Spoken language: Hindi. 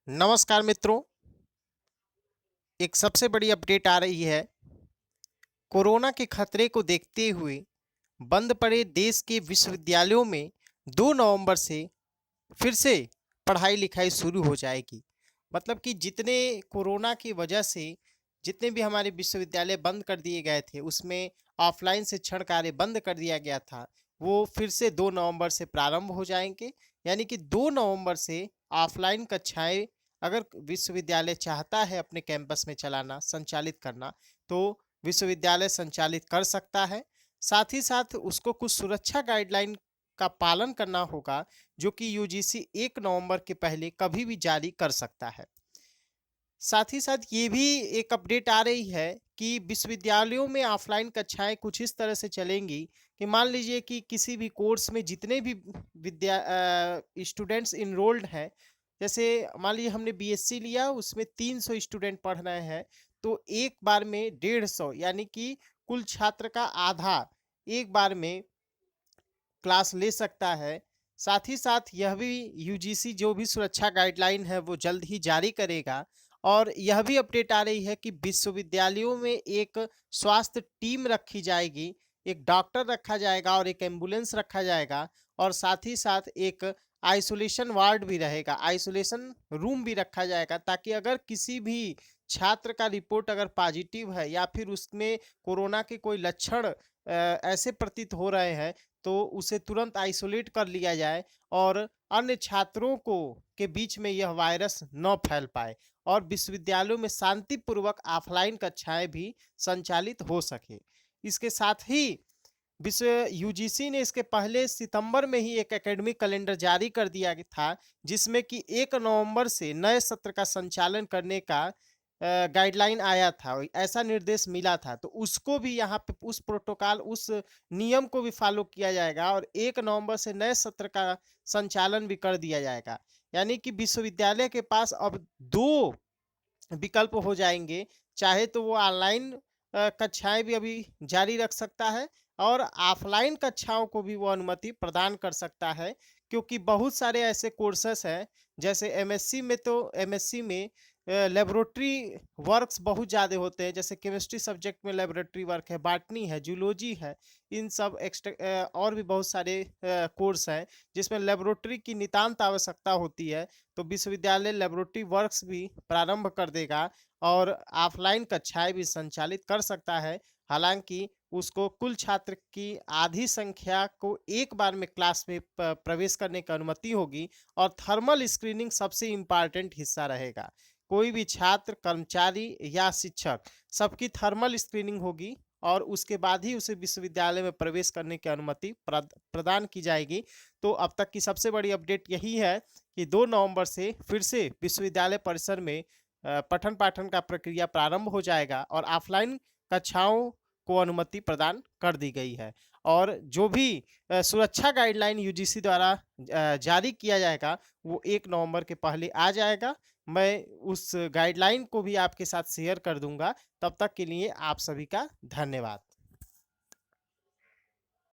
नमस्कार मित्रों, एक सबसे बड़ी अपडेट आ रही है। कोरोना के खतरे को देखते हुए बंद पड़े देश के विश्वविद्यालयों में 2 नवंबर से फिर से पढ़ाई लिखाई शुरू हो जाएगी। मतलब कि जितने कोरोना की वजह से जितने भी हमारे विश्वविद्यालय बंद कर दिए गए थे, उसमें ऑफलाइन शिक्षण कार्य बंद कर दिया गया था, वो फिर से 2 नवंबर से प्रारंभ हो जाएंगे। यानी कि 2 नवंबर से ऑफलाइन कक्षाएं अगर विश्वविद्यालय चाहता है अपने कैंपस में चलाना, संचालित करना, तो विश्वविद्यालय संचालित कर सकता है। साथ ही साथ उसको कुछ सुरक्षा गाइडलाइन का पालन करना होगा, जो कि यूजीसी 1 नवंबर के पहले कभी भी जारी कर सकता है। साथ ही साथ ये भी एक अपडेट आ रही है कि विश्वविद्यालयों में ऑफलाइन कक्षाएं कुछ इस तरह से चलेंगी कि मान लीजिए कि किसी भी कोर्स में जितने भी स्टूडेंट्स इनरोल्ड हैं, जैसे मान लीजिए हमने बीएससी लिया, उसमें 300 स्टूडेंट पढ़ रहे हैं, तो एक बार में 150, यानी कि कुल छात्र का आधा एक बार में क्लास ले सकता है। साथ ही साथ यह भी यूजीसी जो भी सुरक्षा गाइडलाइन है वो जल्द ही जारी करेगा। और यह भी अपडेट आ रही है कि विश्वविद्यालयों में एक स्वास्थ्य टीम रखी जाएगी, एक डॉक्टर रखा जाएगा और एक एम्बुलेंस रखा जाएगा, और साथ ही साथ एक आइसोलेशन वार्ड भी रहेगा, आइसोलेशन रूम भी रखा जाएगा, ताकि अगर किसी भी छात्र का रिपोर्ट अगर पॉजिटिव है या फिर उसमें कोरोना के कोई लक्षण ऐसे प्रतीत हो रहे हैं, तो उसे तुरंत आइसोलेट कर लिया जाए और अन्य छात्रों को के बीच में यह वायरस न फैल पाए और विश्वविद्यालयों में शांतिपूर्वक ऑफलाइन कक्षाएं भी संचालित हो सके। इसके साथ ही विश्व यूजीसी ने इसके पहले सितंबर में ही एक एकेडमिक कैलेंडर जारी कर दिया था, जिसमें कि 1 नवंबर से नए सत्र का संचालन करने का गाइडलाइन आया था, ऐसा निर्देश मिला था। तो उसको भी यहाँ पे उस प्रोटोकॉल, उस नियम को भी फॉलो किया जाएगा और 1 नवंबर से नए सत्र का संचालन भी कर दिया जाएगा। यानी कि विश्वविद्यालय के पास अब 2 विकल्प हो जाएंगे, चाहे तो वो ऑनलाइन कक्षाएं भी अभी जारी रख सकता है और ऑफलाइन कक्षाओं को भी वो अनुमति प्रदान कर सकता है, क्योंकि बहुत सारे ऐसे कोर्सेस हैं, जैसे एमएससी में लेबोरेटरी वर्क्स बहुत ज़्यादा होते हैं, जैसे केमिस्ट्री सब्जेक्ट में लेबोरेटरी वर्क है, बॉटनी है, जूलॉजी है, इन सब एक्स्ट्रा और भी बहुत सारे कोर्स हैं जिसमें लेबोरेटरी की नितांत आवश्यकता होती है। तो विश्वविद्यालय लेबोरेटरी वर्क्स भी प्रारंभ कर देगा और ऑफलाइन कक्षाएं भी संचालित कर सकता है। हालांकि उसको कुल छात्र की आधी संख्या को एक बार में क्लास में प्रवेश करने की अनुमति होगी और थर्मल स्क्रीनिंग सबसे इम्पॉर्टेंट हिस्सा रहेगा। कोई भी छात्र, कर्मचारी या शिक्षक, सबकी थर्मल स्क्रीनिंग होगी और उसके बाद ही उसे विश्वविद्यालय में प्रवेश करने की अनुमति प्रदान की जाएगी। तो अब तक की सबसे बड़ी अपडेट यही है कि 2 नवंबर से फिर से विश्वविद्यालय परिसर में पठन पाठन का प्रक्रिया प्रारंभ हो जाएगा और ऑफलाइन कक्षाओं को अनुमति प्रदान कर दी गई है। और जो भी सुरक्षा गाइडलाइन यूजीसी द्वारा जारी किया जाएगा, वो 1 नवंबर के पहले आ जाएगा। मैं उस गाइडलाइन को भी आपके साथ शेयर कर दूंगा। तब तक के लिए आप सभी का धन्यवाद।